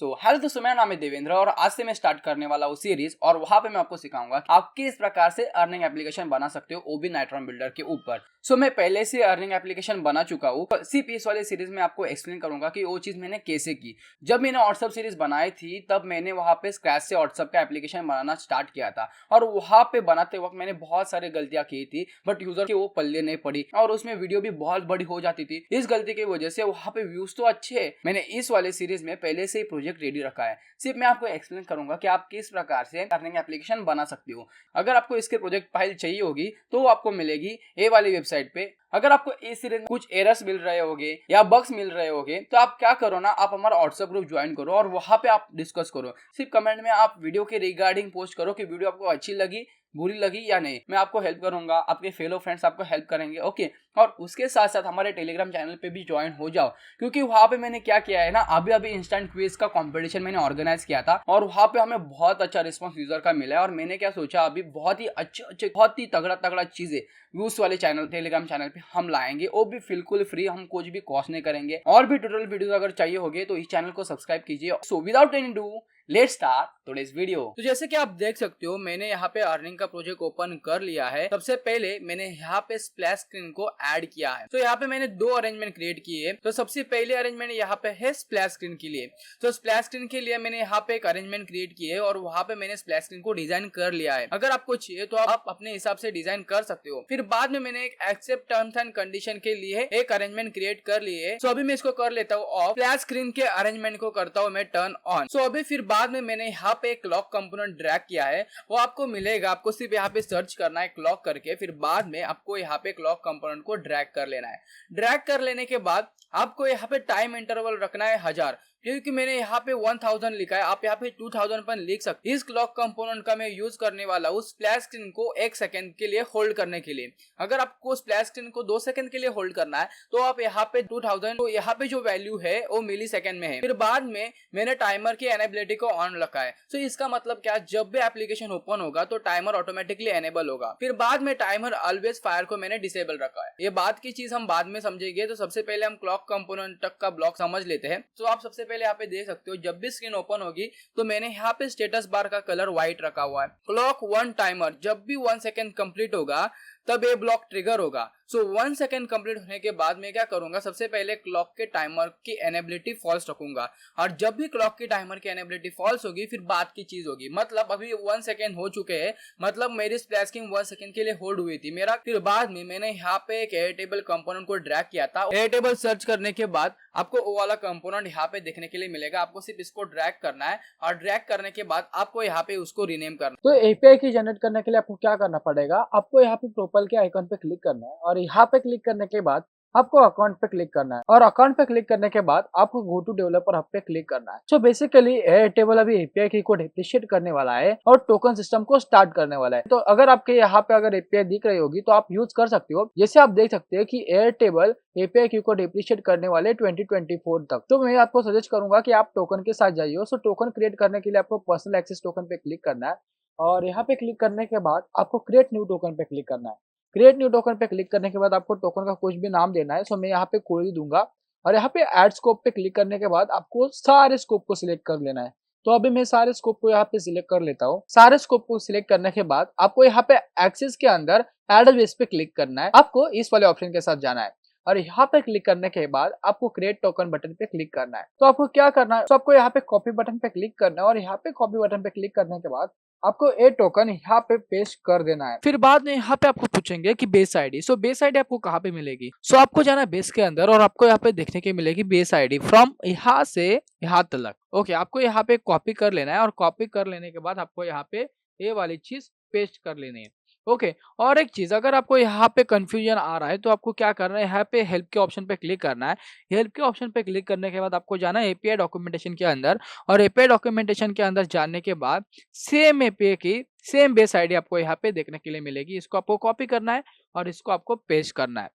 Hello दोस्तों, मेरा नाम है देवेंद्र और आज से मैं स्टार्ट करने वाला हूँ सीरीज और वहां पे मैं आपको सिखाऊंगा कि आप किस प्रकार से अर्निंग एप्लीकेशन बना सकते हो वो भी नाइट्रॉन बिल्डर के ऊपर। मैं पहले से अर्निंग एप्लीकेशन बना चुका हूँ, सिर्फ इस वाली सीरीज में आपको एक्सप्लेन करूंगा कि वो चीज मैंने कैसे की। जब मैंने व्हाट्सअप सीरीज बनाई थी तब मैंने वहां पे स्क्रैच से व्हाट्सअप का एप्लीकेशन बनाना स्टार्ट किया था और वहां पे बनाते वक्त मैंने बहुत सारी गलतियां की थी, बट यूजर के वो पल्ले नहीं पड़ी और उसमें वीडियो भी बहुत बड़ी हो जाती थी। इस गलती की वजह से वहां पे व्यूज तो अच्छे है। मैंने इस वाले सीरीज में पहले से ही प्रोजेक्ट रेडी रखा है, सिर्फ मैं आपको एक्सप्लेन करूंगा कि आप किस प्रकार से अर्निंग एप्लीकेशन बना सकते हो। अगर आपको इसके प्रोजेक्ट फाइल चाहिए होगी तो वो आपको मिलेगी ए वाली वेबसाइट पे। अगर आपको इस सीरीज में कुछ एरर्स मिल रहे होंगे या बग्स मिल रहे होंगे तो आप क्या करो ना, आप हमारा व्हाट्सएप ग्रुप ज्वाइन करो और वहां पे आप डिस्कस करो। सिर्फ कमेंट में आप वीडियो के रिगार्डिंग पोस्ट करो कि वीडियो आपको अच्छी लगी, बुरी लगी या नहीं। मैं आपको हेल्प करूंगा, आपके फेलो फ्रेंड्स आपको हेल्प करेंगे, ओके। और उसके साथ साथ हमारे टेलीग्राम चैनल पे भी ज्वाइन हो जाओ, क्योंकि वहां पे मैंने क्या किया है ना, अभी अभी इंस्टेंट क्विज का कंपटीशन मैंने ऑर्गेनाइज किया था और वहां पे हमें बहुत अच्छा रिस्पांस यूजर का मिला है। और मैंने क्या सोचा, अभी बहुत ही अच्छे बहुत ही तगड़ा तगड़ा चीजें व्यूज वाले चैनल टेलीग्राम चैनल पे हम लाएंगे, वो भी बिल्कुल फ्री, हम कुछ भी कॉस्ट नहीं करेंगे। और भी ट्यूटोरियल वीडियोस अगर चाहिए होगे तो इस चैनल को सब्सक्राइब कीजिए। So without any do let's start today's video. तो जैसे कि आप देख सकते हो, मैंने यहाँ पे अर्निंग का प्रोजेक्ट ओपन कर लिया है। सबसे पहले मैंने यहाँ पे स्प्लैश स्क्रीन को ऐड किया है। तो यहाँ पे मैंने दो अरेंजमेंट क्रिएट किए। तो सबसे पहले अरेंजमेंट यहाँ पे है स्प्लैश स्क्रीन के लिए। तो स्प्लैश स्क्रीन के लिए मैंने यहाँ पे एक अरेंजमेंट क्रिएट किए है और वहाँ पे मैंने स्प्लैश स्क्रीन को डिजाइन कर लिया है। अगर आपको चाहिए तो आप अपने हिसाब से डिजाइन कर सकते हो। फिर बाद में मैंने एक एक्सेप्ट टर्म्स एंड कंडीशन के लिए एक अरेंजमेंट क्रिएट कर लिए। सो अभी मैं इसको कर लेता हूँ ऑफ। स्प्लैश स्क्रीन के अरेंजमेंट को करता हूँ मैं टर्न ऑन। सो अभी फिर बाद में मैंने यहाँ पे एक क्लॉक कंपोनेंट ड्रैग किया है, वो आपको मिलेगा। आपको सिर्फ यहाँ पे सर्च करना है क्लॉक करके, फिर बाद में आपको यहाँ पे क्लॉक कंपोनेंट को ड्रैग कर लेना है। ड्रैग कर लेने के बाद आपको यहाँ पे टाइम इंटरवल रखना है 1000, क्योंकि मैंने यहाँ पे 1000 लिखा है, आप यहाँ पे 2000 पर लिख सकते। इस क्लॉक कंपोनेंट का मैं यूज करने वाला हूँ स्प्लैश स्क्रीन को 1 सेकंड के लिए होल्ड करने के लिए। अगर आपको स्प्लैश स्क्रीन को 2 सेकंड के लिए होल्ड करना है तो आप यहाँ पे 2000, तो यहाँ पे जो वैल्यू है वो मिली सेकंड में है। फिर बाद में मैंने टाइमर की एनेबिलिटी को ऑन रखा है। तो इसका मतलब क्या, जब भी एप्लीकेशन ओपन होगा तो टाइमर ऑटोमेटिकली एनेबल होगा। फिर बाद में टाइमर ऑलवेज फायर को मैंने डिसेबल रखा है। ये बात की चीज हम बाद में समझेंगे। तो सबसे पहले हम क्लॉक कंपोनेंट तक का ब्लॉक समझ लेते हैं। तो आप सबसे पहले यहाँ पे देख सकते हो, जब भी स्क्रीन ओपन होगी तो मैंने यहाँ पे स्टेटस बार का कलर व्हाइट रखा हुआ है। क्लॉक 1 टाइमर, जब भी 1 सेकंड कंप्लीट होगा तब ये ब्लॉक ट्रिगर होगा। सो 1 सेकंड कंप्लीट होने के बाद मैं क्या करूंगा, सबसे पहले क्लॉक के टाइमर की एनेबिलिटी फॉल्स रखूंगा। और जब भी क्लॉक की टाइमर की एनेबिलिटी फॉल्स होगी फिर बात की चीज होगी। मतलब अभी 1 सेकंड हो चुके हैं, मतलब मेरी स्प्लैश स्क्रीन 1 सेकंड के लिए होल्ड हुई थी मेरा। फिर बाद में मैंने यहाँ पे एक एयरटेबल कंपोनेंट को ड्रैग किया था। एयरटेबल सर्च करने के बाद आपको वो वाला कंपोनेंट यहाँ पे देखने के लिए मिलेगा। आपको सिर्फ इसको ड्रैग करना है और ड्रैग करने के बाद आपको यहाँ पे उसको रीनेम करना। तो एपीआई की जनरेट करने के लिए आपको क्या करना पड़ेगा, आपको यहाँ पे प्रोफाइल के आइकन पे क्लिक करना है और यहाँ पे क्लिक करने के बाद आपको अकाउंट पे क्लिक करना है और अकाउंट पे क्लिक करने के बाद आपको गो टू डेवलपर हब पे क्लिक करना है। सो बेसिकली एयरटेबल अभी एपीआई की को डेप्रिशिएट करने वाला है और टोकन सिस्टम को स्टार्ट करने वाला है। तो अगर आपके यहाँ पे अगर एपीआई दिख रही होगी तो आप यूज कर सकते हो। जैसे आप देख सकते हैं कि एयरटेबल एपीआई की को डेप्रिशिएट करने वाले 2024 तक। तो मैं आपको सजेस्ट करूंगा कि आप टोकन के साथ जाइए। सो टोकन क्रिएट करने के लिए आपको पर्सनल एक्सेस टोकन पे क्लिक करना है और यहाँ पे क्लिक करने के बाद आपको क्रिएट न्यू टोकन पे क्लिक करना है। क्रिएट न्यू टोकन पे क्लिक करने के बाद आपको टोकन का कुछ भी नाम देना है। सो मैं यहाँ पे कोई दूंगा और यहाँ पे ऐड स्कोप पे क्लिक करने के बाद आपको सारे स्कोप को सिलेक्ट कर लेना है। तो अभी मैं सारे स्कोप को यहाँ पे सिलेक्ट कर लेता हूँ। सारे स्कोप को सिलेक्ट करने के बाद आपको यहाँ पे एक्सेस के अंदर एड बेस पे क्लिक करना है। आपको इस वाले ऑप्शन के साथ जाना है और यहाँ पे क्लिक करने के बाद आपको क्रिएट टोकन बटन पे क्लिक करना है। तो आपको क्या करना है, तो आपको यहाँ पे कॉपी बटन पे क्लिक करना है और यहाँ पे कॉपी बटन पे क्लिक करने के बाद आपको ए टोकन यहाँ पे पेस्ट कर देना है। फिर बाद में यहाँ पे आपको पूछेंगे कि base ID. So base ID आपको कहाँ पे मिलेगी, सो आपको जाना है बेस के अंदर और आपको यहाँ पे देखने के मिलेगी बेस आईडी फ्रॉम यहाँ से यहाँ तक। ओके, आपको यहाँ पे कॉपी कर लेना है और कॉपी कर लेने के बाद आपको यहाँ पे ये वाली चीज पेस्ट कर लेनी है। ओके, और एक चीज, अगर आपको यहाँ पे कंफ्यूजन आ रहा है तो आपको क्या करना है, यहाँ पे हेल्प के ऑप्शन पे क्लिक करना है। हेल्प के ऑप्शन पे क्लिक करने के बाद आपको जाना है एपीआई डॉक्यूमेंटेशन के अंदर और एपीआई डॉक्यूमेंटेशन के अंदर जाने के बाद सेम एपीआई की सेम बेस आईडी आपको यहाँ पे देखने के लिए मिलेगी। इसको आपको कॉपी करना है और इसको आपको पेस्ट करना है।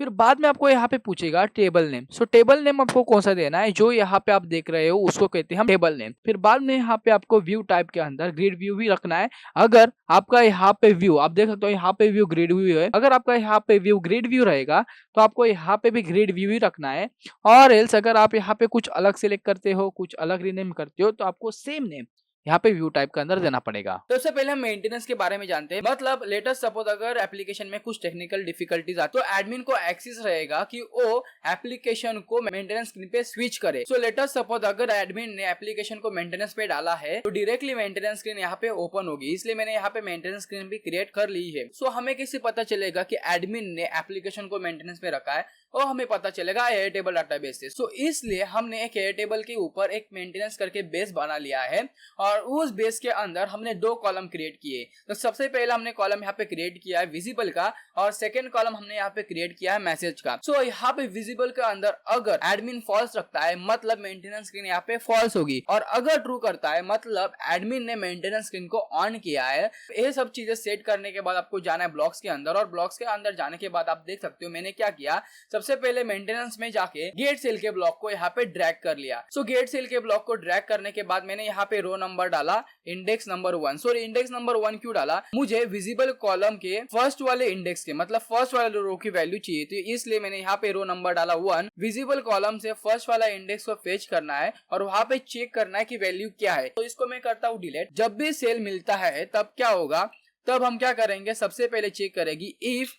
फिर बाद में आपको यहाँ पे पूछेगा टेबल नेम। सो टेबल नेम आपको कौन सा देना है, जो यहाँ पे आप देख रहे हो उसको कहते हैं हम टेबल नेम। फिर बाद में यहाँ पे आपको व्यू टाइप के अंदर ग्रिड व्यू भी रखना है। अगर आपका यहाँ पे व्यू आप देख सकते हो यहाँ पे व्यू ग्रिड व्यू है, अगर आपका यहाँ पे व्यू ग्रिड व्यू रहेगा तो आपको यहाँ पे भी ग्रिड व्यू ही रखना है। और एल्स अगर आप यहाँ पे कुछ अलग सेलेक्ट करते हो, कुछ अलग रीनेम करते हो, तो आपको सेम नेम यहाँ पे व्यू टाइप के अंदर देना पड़ेगा। तो सबसे पहले हम मेंटेनेंस के बारे में जानते हैं। मतलब लेटेस्ट सपोज अगर एप्लीकेशन में कुछ टेक्निकल डिफिकल्टीज आती तो एडमिन को एक्सेस रहेगा कि वो एप्लीकेशन को मेंटेनेंस स्क्रीन पे स्विच करे। सो लेटेस्ट सपोज अगर एडमिन ने एप्लीकेशन को मेंटेनेंस पे डाला है तो डायरेक्टली मेंटेनेंस स्क्रीन यहाँ पे ओपन होगी, इसलिए मैंने यहाँ पे मेंटेनेंस स्क्रीन भी क्रिएट कर ली है। सो हमें कैसे पता चलेगा कि एडमिन ने एप्लीकेशन को मेंटेनेंस पे रखा है, और हमें पता चलेगा एयरटेबल डाटाबेस से। सो इसलिए हमने एक एयरटेबल के ऊपर एक मेंटेनेंस करके बेस बना लिया है, और उस बेस के अंदर हमने दो कॉलम क्रिएट किए। तो सबसे पहला हमने कॉलम यहाँ पे क्रिएट किया है विजिबल का, और सेकंड कॉलम हमने यहाँ पे क्रिएट किया है मैसेज का। सो यहाँ पे विजिबल के अंदर अगर एडमिन फॉल्स रखता है मतलब मेंटेनेंस स्क्रीन यहाँ पे फॉल्स होगी, और अगर ट्रू करता है मतलब एडमिन ने मेंटेनेंस स्क्रीन को ऑन किया है। ये सब चीजें सेट करने के बाद आपको जाना है ब्लॉक्स के अंदर, और ब्लॉक्स के अंदर जाने के बाद आप देख सकते हो मैंने क्या किया। सबसे पहले मेंटेनेंस में जाके गेट सेल के ब्लॉक को यहाँ पे ड्रैग कर लिया। सो गेट सेल के ब्लॉक को ड्रैग करने के बाद मैंने यहाँ पे रो नंबर डाला index number 1। So index number 1 क्यों डाला, मुझे विजिबल कॉलम के फर्स्ट वाले इंडेक्स के मतलब फर्स्ट वाले रो की वैल्यू चाहिए थी, इसलिए मैंने यहाँ पे रो नंबर डाला 1। विजिबल कॉलम से फर्स्ट वाला इंडेक्स को फेच करना है और वहां पे चेक करना है कि वैल्यू क्या है। तो इसको मैं करता हूँ डिलीट। जब भी सेल मिलता है तब क्या होगा, तब हम क्या करेंगे, सबसे पहले चेक करेगी if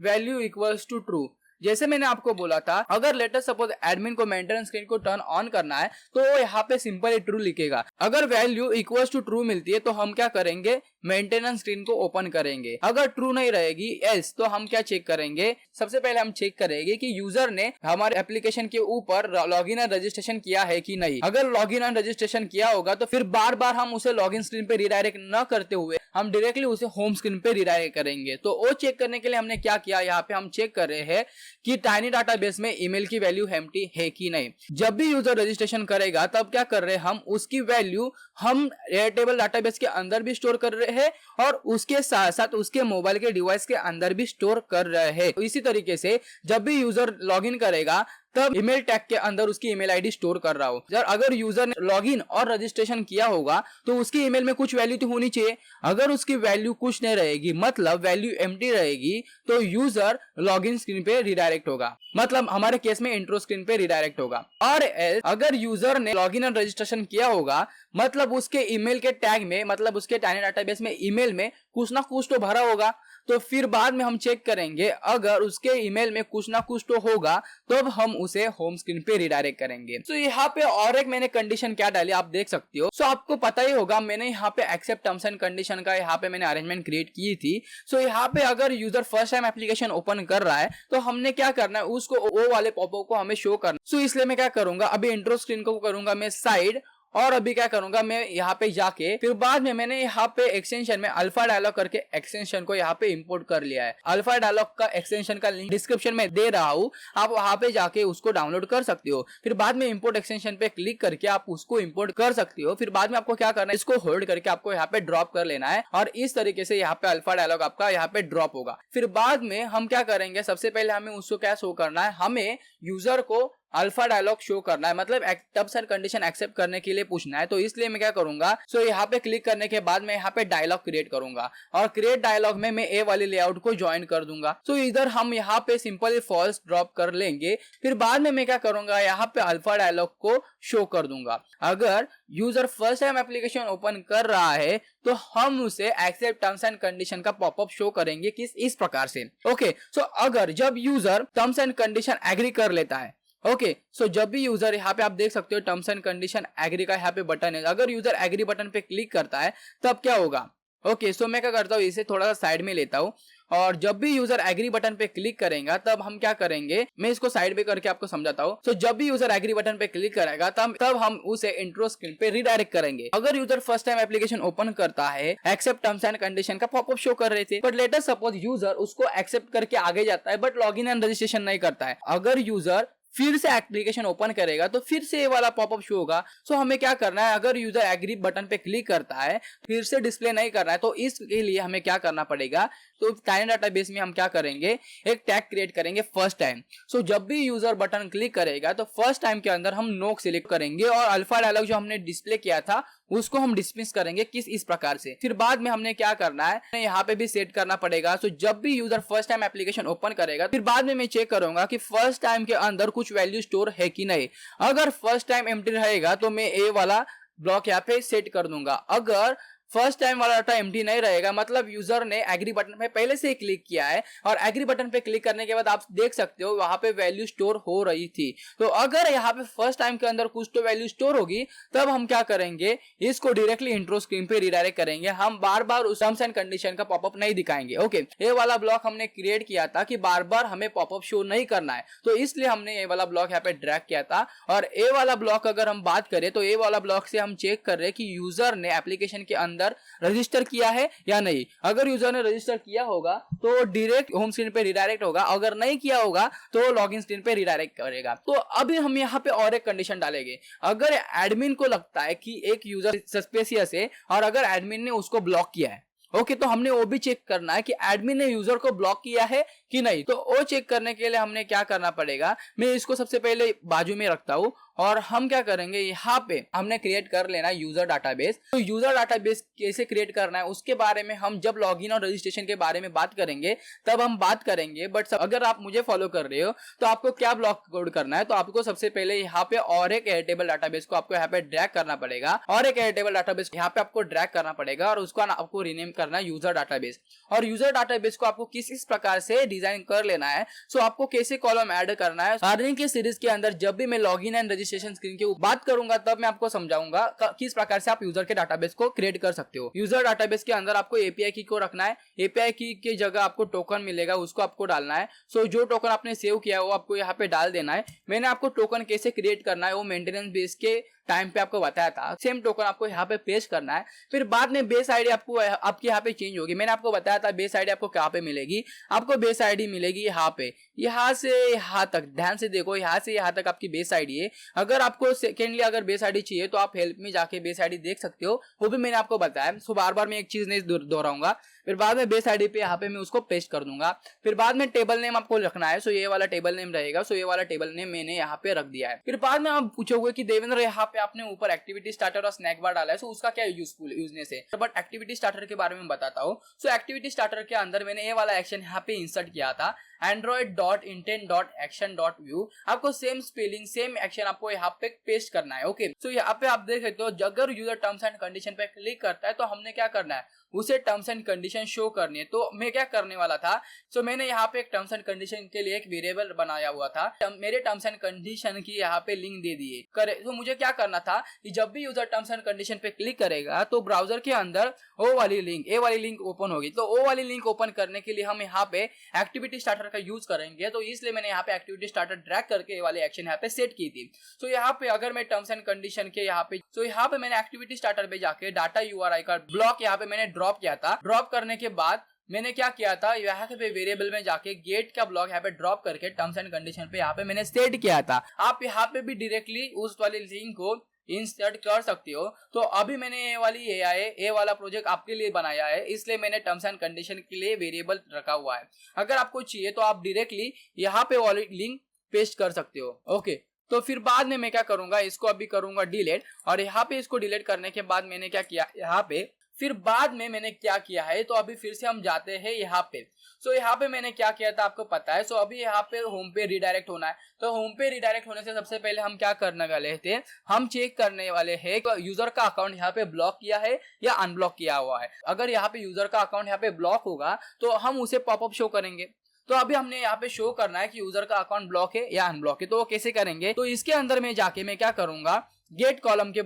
value equals to true. जैसे मैंने आपको बोला था अगर लेटेस्ट सपोज एडमिन को मेंटेनेंस स्क्रीन को टर्न ऑन करना है तो यहाँ पे सिंपली ट्रू लिखेगा। अगर वैल्यू इक्वल्स टू ट्रू मिलती है तो हम क्या करेंगे, मेंटेनेंस स्क्रीन को ओपन करेंगे। अगर ट्रू नहीं रहेगी एल्स तो हम क्या चेक करेंगे, सबसे पहले हम चेक करेंगे कि यूजर ने हमारे एप्लीकेशन के ऊपर लॉगिन एंड रजिस्ट्रेशन किया है कि नहीं। अगर लॉगिन एंड रजिस्ट्रेशन किया होगा तो फिर बार बार हम उसे लॉगिन स्क्रीन पे रिडायरेक्ट न करते हुए हम डायरेक्टली उसे होम स्क्रीन पे रिडायरेक्ट करेंगे। तो वो चेक करने के लिए हमने क्या किया, यहाँ पे हम चेक कर रहे हैं कि टाइनी डाटाबेस में ईमेल की वैल्यू एम्प्टी है कि नहीं। जब भी यूजर रजिस्ट्रेशन करेगा तब क्या कर रहे हैं, हम उसकी वैल्यू हम एयरटेबल डाटाबेस के अंदर भी स्टोर कर रहे हैं और उसके साथ साथ उसके मोबाइल के डिवाइस के अंदर भी स्टोर कर रहे हैं। इसी तरीके से जब भी यूजर लॉगिन करेगा तब ईमेल टैग के अंदर उसकी ईमेल आईडी स्टोर कर रहा हो। अगर यूजर ने लॉगिन और रजिस्ट्रेशन किया होगा तो उसकी ईमेल में कुछ वैल्यू तो होनी चाहिए। अगर उसकी वैल्यू कुछ नहीं रहेगी मतलब वैल्यू एम्प्टी रहेगी तो यूजर लॉगिन स्क्रीन पे रिडायरेक्ट होगा, मतलब हमारे केस में इंट्रो स्क्रीन पे रिडायरेक्ट होगा। और अगर यूजर ने लॉगिन और रजिस्ट्रेशन किया होगा मतलब उसके ईमेल के टैग में मतलब उसके टाइनी डाटाबेस में ईमेल में कुछ ना कुछ तो भरा होगा। तो फिर बाद में हम चेक करेंगे अगर उसके ईमेल में कुछ ना कुछ तो होगा तब हम उसे होम स्क्रीन पे रिडायरेक्ट करेंगे। तो यहाँ पे और एक मैंने कंडीशन क्या डाली आप देख सकते हो। सो आपको पता ही होगा मैंने यहाँ पे एक्सेप्ट टर्म्स एंड कंडीशन का यहाँ पे मैंने अरेंजमेंट क्रिएट की थी। सो यहाँ पे अगर user first time application open कर रहा है तो हमने क्या करना है, उसको वो वाले पॉपअप को हमें शो करना। सो इसलिए मैं क्या करूंगा, अभी इंट्रो स्क्रीन को करूंगा मैं साइड, और अभी क्या करूंगा मैं यहाँ पे जाके फिर बाद में मैंने यहाँ पे एक्सटेंशन में अल्फा डायलॉग करके एक्सटेंशन को यहाँ पे इंपोर्ट कर लिया है। अल्फा डायलॉग का एक्सटेंशन का लिंक डिस्क्रिप्शन में दे रहा हूँ, आप वहां पे जाके उसको डाउनलोड कर सकते हो। फिर बाद में इंपोर्ट एक्सटेंशन पे क्लिक करके आप उसको इंपोर्ट कर सकते हो। फिर बाद में आपको क्या करना है, इसको होल्ड करके आपको यहाँ पे ड्रॉप कर लेना है और इस तरीके से यहाँ पे अल्फा डायलॉग आपका यहाँ पे ड्रॉप होगा। फिर बाद में हम क्या करेंगे, सबसे पहले हमें उसको क्या शो करना है, हमें यूजर को अल्फा डायलॉग शो करना है, मतलब टर्म्स एंड कंडीशन एक्सेप्ट करने के लिए पूछना है। तो इसलिए मैं क्या करूंगा, सो यहाँ पे क्लिक करने के बाद मैं यहाँ पे डायलॉग क्रिएट करूंगा और क्रिएट डायलॉग में मैं ए वाली लेआउट को ज्वाइन कर दूंगा। सो इधर हम यहाँ पे सिंपली फॉल्स ड्रॉप कर लेंगे। फिर बाद में मैं क्या करूंगा, यहाँ पे अल्फा डायलॉग को शो कर दूंगा। अगर user first time application open कर रहा है तो हम उसे एक्सेप्ट टर्म्स एंड कंडीशन का पॉपअप शो करेंगे इस प्रकार से। ओके, सो अगर जब user terms and condition agree कर लेता है, ओके, सो जब भी यूजर यहाँ पे आप देख सकते हो टर्म्स एंड कंडीशन एग्री का यहाँ पे बटन है, अगर यूजर एग्री बटन पे क्लिक करता है तब क्या होगा। ओके, सो मैं क्या करता हूँ, इसे थोड़ा सा साइड में लेता हूँ और जब भी यूजर एग्री बटन पे क्लिक करेगा तब हम क्या करेंगे, मैं इसको साइड पे करके आपको समझाता हूँ। सो जब भी यूजर एग्री बटन पे क्लिक करेगा तब हम उसे इंट्रो स्क्रीन पे रिडायरेक्ट करेंगे। अगर user first time application open करता है एक्सेप्ट टर्म्स एंड कंडीशन का पॉपअप शो कर रहे थे, बट लेटेस्ट सपोज यूजर उसको एक्सेप्ट करके आगे जाता है बट लॉगिन एंड रजिस्ट्रेशन नहीं करता है। अगर यूजर फिर से एप्लीकेशन ओपन करेगा तो फिर से ये वाला पॉपअप शो होगा। सो हमें क्या करना है, अगर यूजर एग्री बटन पे क्लिक करता है फिर से डिस्प्ले नहीं करना है, तो इसके लिए हमें क्या करना पड़ेगा, तो टाइनी डाटाबेस में हम क्या करेंगे, एक टैग क्रिएट करेंगे फर्स्ट टाइम। सो जब भी यूजर बटन क्लिक करेगा तो फर्स्ट टाइम के अंदर हम नो सिलेक्ट करेंगे और अल्फा डायलॉग जो हमने डिस्प्ले किया था उसको हम डिसमिस करेंगे इस प्रकार से। फिर बाद में हमने क्या करना है, यहाँ पे भी सेट करना पड़ेगा। सो जब भी user first time application open करेगा फिर बाद में मैं चेक करूंगा कि फर्स्ट टाइम के अंदर कुछ वैल्यू स्टोर है कि नहीं। अगर फर्स्ट टाइम एम्प्टी रहेगा तो मैं ए वाला ब्लॉक यहाँ पे सेट कर दूंगा। अगर फर्स्ट टाइम वाला डाटा एम्प्टी नहीं रहेगा मतलब यूजर ने एग्री बटन पे पहले से ही क्लिक किया है और एग्री बटन पे क्लिक करने के बाद आप देख सकते हो वहां पे वैल्यू स्टोर हो रही थी। तो अगर यहाँ पे फर्स्ट टाइम के अंदर कुछ तो वैल्यू स्टोर होगी तब हम क्या करेंगे, इसको डायरेक्टली इंट्रो स्क्रीन पे रिडायरेक्ट करेंगे। हम बार बार उस टर्म्स एंड कंडीशन का पॉपअप नहीं दिखाएंगे। ओके, ये वाला ब्लॉक हमने क्रिएट किया था कि बार बार हमें पॉपअप शो नहीं करना है, तो इसलिए हमने ये वाला ब्लॉक यहाँ पे ड्रैग किया था। और ये वाला ब्लॉक अगर हम बात करें तो ये वाला ब्लॉक से हम चेक कर रहे हैं कि यूजर ने एप्लीकेशन के अंदर रजिस्टर किया है या नहीं। अगर यूजर ने रजिस्टर किया होगा तो डायरेक्ट होम स्क्रीन पे रिडायरेक्ट होगा, अगर नहीं किया होगा तो लॉगिन स्क्रीन पे रिडायरेक्ट करेगा। तो अभी हम यहाँ पे और एक कंडीशन डालेंगे, अगर एडमिन को लगता है कि एक यूजर सस्पिशियस है और अगर एडमिन ने उसको ब्लॉक किया है, ओके, तो हमने वो भी चेक करना है कि एडमिन ने यूजर को ब्लॉक किया है कि नहीं। तो वो चेक करने के लिए हमने क्या करना पड़ेगा, मैं इसको सबसे पहले बाजू में रखता हूं और हम क्या करेंगे, यहाँ पे हमने क्रिएट कर लेना यूजर डाटाबेस। तो यूजर डाटाबेस कैसे क्रिएट करना है उसके बारे में हम जब लॉगिन और रजिस्ट्रेशन के बारे में बात करेंगे तब हम बात करेंगे। बट अगर आप मुझे फॉलो कर रहे हो तो आपको क्या ब्लॉक कोड करना है, तो आपको सबसे पहले यहाँ पे और एक एयरटेबल डाटाबेस को आपको यहाँ पे ड्रैग करना पड़ेगा और एक एयरटेबल डाटाबेस यहाँ पे आपको ड्रैग करना पड़ेगा और उसको आपको रीनेम करना है यूजर डाटाबेस। और यूजर डाटाबेस को आपको किस प्रकार से डिजाइन कर लेना है, सो आपको कैसे कॉलम ऐड करना है। अर्निंग के सीरीज के अंदर जब भी मैं लॉगिन एंड रजिस्ट्रेशन स्क्रीन के बात करूंगा तब मैं आपको समझाऊंगा किस प्रकार से आप यूजर के डाटाबेस को क्रिएट कर सकते हो। यूजर डाटाबेस के अंदर आपको एपीआई की को रखना है, एपीआई की के जगह आपको टोकन मिलेगा उसको आपको डालना है। सो जो टोकन आपने सेव किया है वो आपको यहाँ पे डाल देना है। मैंने आपको टोकन कैसे क्रिएट करना है वो मेंटेनेंस बेस के टाइम पे आपको बताया था, सेम टोकन आपको यहाँ पे पेस्ट करना है। फिर बाद में बेस आईडी आपको आपकी यहाँ पे चेंज होगी। मैंने आपको बताया था बेस आईडी आपको कहाँ पे मिलेगी, आपको बेस आईडी मिलेगी यहाँ पे, यहाँ से यहाँ तक, ध्यान से देखो, यहाँ से यहाँ तक आपकी बेस आईडी है। अगर आपको सेकेंडली अगर बेस आईडी चाहिए तो आप हेल्प में जाके बेस आईडी देख सकते हो, वो भी मैंने आपको बताया। सो बार बार मैं एक चीज नहीं दोहराऊंगा। फिर बाद में बेस आईडी पे यहाँ पे मैं उसको पेस्ट कर दूंगा। फिर बाद में टेबल नेम आपको रखना है, सो ये वाला टेबल नेम रहेगा। सो ये वाला टेबल नेम मैंने यहाँ पे रख दिया है। फिर बाद में आप पूछोगे कि देवेंद्र यहाँ पे आपने ऊपर एक्टिविटी स्टार्टर और स्नैक बार डाला है, सो उसका क्या यूजनेस है। बट एक्टिविटी स्टार्टर के बारे में बताता हूँ। सो एक्टिविटी स्टार्टर के अंदर मैंने ये वाला एक्शन यहाँ पे इंसर्ट किया था, android.intent.action.view। आपको सेम स्पेलिंग सेम एक्शन आपको यहाँ पे पेस्ट करना है। ओके, सो यहाँ पे आप देख सकते हो अगर यूजर टर्म्स एंड कंडीशन पे क्लिक करता है तो हमने क्या करना है, उसे टर्म्स एंड कंडीशन शो करनी है। तो मैं क्या करने वाला था, सो मैंने यहाँ पे एक टर्म्स एंड कंडीशन के लिए एक वेरिएबल बनाया हुआ था, मेरे टर्म्स एंड कंडीशन की यहाँ पे लिंक दे दिए करे। तो मुझे क्या करना था कि जब भी यूजर टर्म्स एंड कंडीशन पे क्लिक करेगा तो ब्राउजर के अंदर ओ वाली लिंक ओपन होगी। तो ओ वाली लिंक ओपन करने के लिए हम यहाँ पे एक्टिविटी स्टार्टर का यूज करेंगे। तो इसलिए मैंने यहाँ पे एक्टिविटी स्टार्टर ड्रैग करके ये वाली एक्शन यहाँ पे सेट की थी। सो यहाँ पे अगर मैं टर्म्स एंड कंडीशन के यहाँ पे मैंने एक्टिविटी स्टार्टर पे जाके डाटा यूआरआई का ब्लॉक यहाँ पे मैंने ड्रॉप किया था। ड्रॉप करने के बाद मैंने क्या किया था, यहाँ पे वेरिएबल में जाके गेट का ब्लॉक यहाँ पे ड्रॉप करके टर्म्स एंड कंडीशन पे यहाँ पे मैंने सेट किया था। आप यहाँ पे भी डायरेक्टली उस वाली लिंक को इंसर्ट कर सकते हो। तो अभी मैंने ये वाला प्रोजेक्ट आपके लिए बनाया है, इसलिए मैंने टर्म्स एंड कंडीशन के लिए वेरिएबल रखा हुआ है। अगर आपको चाहिए तो आप डायरेक्टली यहाँ पे वाली लिंक पेस्ट कर सकते हो। ओके, तो फिर बाद में मैं क्या करूंगा, इसको अभी करूंगा डिलीट। और यहाँ पे इसको डिलीट करने के बाद मैंने क्या किया, यहाँ पे फिर बाद में मैंने क्या किया है, तो अभी फिर से हम जाते हैं यहाँ पे। सो यहाँ पे मैंने क्या किया था आपको पता है। सो अभी यहाँ पे होम पे रिडायरेक्ट होना है। तो होम पे रिडायरेक्ट होने से सबसे पहले हम क्या करने वाले थे, हम चेक करने वाले हैं कि यूजर का अकाउंट यहाँ पे ब्लॉक किया है या अनब्लॉक किया हुआ है। अगर यहाँ पे यूजर का अकाउंट यहाँ पे ब्लॉक होगा तो हम उसे पॉपअप शो करेंगे। तो अभी हमने यहाँ पे शो करना है कि यूजर का अकाउंट ब्लॉक है या अनब्लॉक है। तो वो कैसे करेंगे, तो इसके अंदर में जाके मैं क्या करूंगा, गेट कॉलम के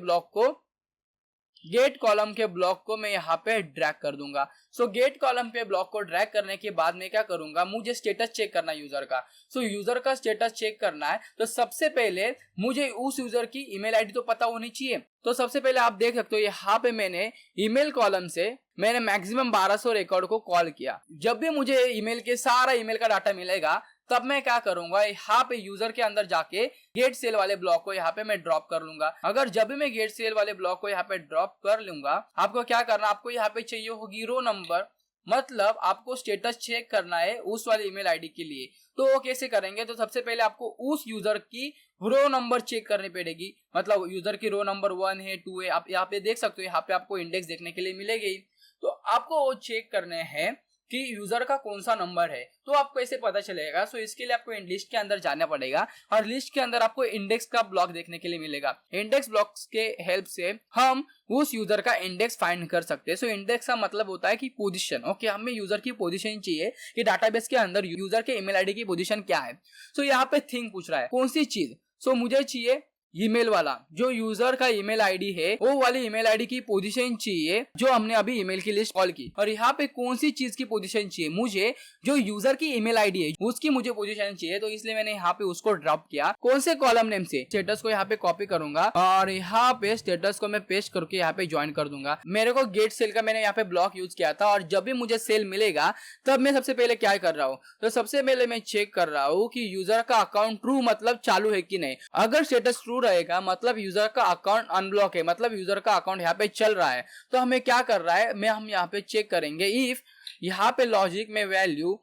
ब्लॉक को मैं यहाँ पे ड्रैग कर दूंगा। सो गेट कॉलम पे ब्लॉक को ड्रैग करने के बाद मैं क्या करूंगा, मुझे स्टेटस चेक करना है यूजर का। सो यूजर का स्टेटस चेक करना है तो सबसे पहले मुझे उस यूजर की ईमेल आईडी तो पता होनी चाहिए। तो सबसे पहले आप देख सकते हो यहाँ पे मैंने ईमेल कॉलम से मैंने मैक्सिमम 1200 रिकॉर्ड को कॉल किया। जब भी मुझे ईमेल के सारा ईमेल का डाटा मिलेगा तब मैं क्या करूंगा, यहाँ पे यूजर के अंदर जाके गेट सेल वाले ब्लॉक को यहाँ पे मैं ड्रॉप कर लूंगा। अगर जब भी मैं गेट सेल वाले ब्लॉक को यहाँ पे ड्रॉप कर लूंगा, आपको क्या करना, आपको यहाँ पे चाहिए होगी रो नंबर, मतलब आपको स्टेटस चेक करना है उस वाले ईमेल आईडी के लिए। तो वो कैसे करेंगे, तो सबसे पहले आपको उस यूजर की रो नंबर चेक करनी पड़ेगी, मतलब यूजर की रो नंबर 1 है 2 है, आप यहाँ पे देख सकते हो, यहाँ पे आपको इंडेक्स देखने के लिए मिलेगी। तो आपको वो चेक करने हैं कि यूजर का कौन सा नंबर है। तो आपको ऐसे पता चलेगा। सो इसके लिए आपको लिस्ट के अंदर जाना पड़ेगा और लिस्ट के अंदर आपको इंडेक्स का ब्लॉक देखने के लिए मिलेगा। इंडेक्स ब्लॉक्स के हेल्प से हम उस यूजर का इंडेक्स फाइंड कर सकते हैं। सो इंडेक्स का मतलब होता है कि पोजीशन। ओके, हमें यूजर की पोजीशन चाहिए कि डाटाबेस के अंदर यूजर के ईमेल आईडी की पोजीशन क्या है। सो यहाँ पे थिंग पूछ रहा है कौन सी चीज। सो मुझे चाहिए ईमेल वाला, जो यूजर का ईमेल आईडी है वो वाली ईमेल आईडी की पोजीशन चाहिए जो हमने अभी ईमेल की लिस्ट कॉल की। और यहाँ पे कौन सी चीज की पोजीशन चाहिए, मुझे जो यूजर की ईमेल आईडी है उसकी मुझे पोजीशन चाहिए। तो इसलिए मैंने यहाँ पे उसको ड्रॉप किया। कौन से कॉलम नेम से, स्टेटस को यहाँ पे कॉपी करूंगा और यहाँ पे स्टेटस को मैं पेस्ट करके यहाँ पे ज्वाइन कर दूंगा। मेरे को गेट सेल का मैंने यहाँ पे ब्लॉक यूज किया था और जब भी मुझे सेल मिलेगा तब मैं सबसे पहले क्या कर रहा हूँ, तो सबसे पहले मैं चेक कर रहा हूँ कि यूजर का अकाउंट ट्रू मतलब चालू है कि नहीं। अगर स्टेटस ट्रू रहेगा मतलब यूजर का अकाउंट अनब्लॉक है, मतलब यूजर का अकाउंट यहाँ पे चल रहा है। तो हमें क्या कर रहा है, हम यहाँ पे चेक करेंगे इफ यहाँ पे लॉजिक में वैल्यू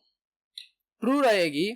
ट्रू रहेगी।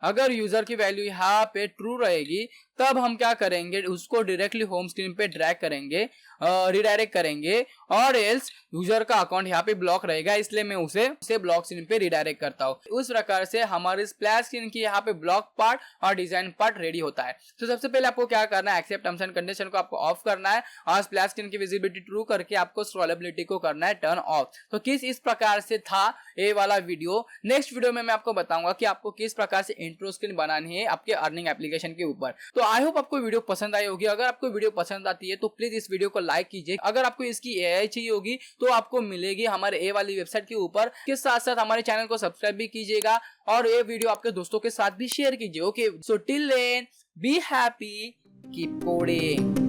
अगर यूजर की वैल्यू यहाँ पे ट्रू रहेगी तब हम क्या करेंगे, उसको डायरेक्टली होम स्क्रीन पे ड्रैग करेंगे, रिडायरेक्ट करेंगे, और एल्स यूजर का अकाउंट यहाँ पे ब्लॉक रहेगा, इसलिए मैं उसे ब्लॉक स्क्रीन पे रिडायरेक्ट करता हूँ। उस प्रकार से हमारे स्प्लैश स्क्रीन की यहाँ पे ब्लॉक पार्ट और डिजाइन पार्ट रेडी होता है। तो सबसे पहले आपको क्या करना है, एक्सेप्ट टर्म्स एंड कंडीशन को आपको ऑफ करना है और स्प्लैश स्क्रीन की विजिबिलिटी ट्रू करके आपको स्क्रॉलेबिलिटी को करना है टर्न ऑफ। तो इस प्रकार से था ये वाला वीडियो। नेक्स्ट वीडियो में मैं आपको बताऊंगा कि आपको किस प्रकार से इंट्रो स्क्रीन बनानी है आपके अर्निंग एप्लीकेशन के ऊपर। तो आई होप आपको वीडियो पसंद आई होगी। अगर आपको वीडियो पसंद आती है तो प्लीज इस वीडियो को लाइक कीजिए। अगर आपको इसकी एआई चाहिए होगी तो आपको मिलेगी हमारे ए वाली वेबसाइट के ऊपर। के साथ साथ हमारे चैनल को सब्सक्राइब भी कीजिएगा और ये वीडियो आपके दोस्तों के साथ भी शेयर कीजिए। Okay, so till then be happy, keep coding.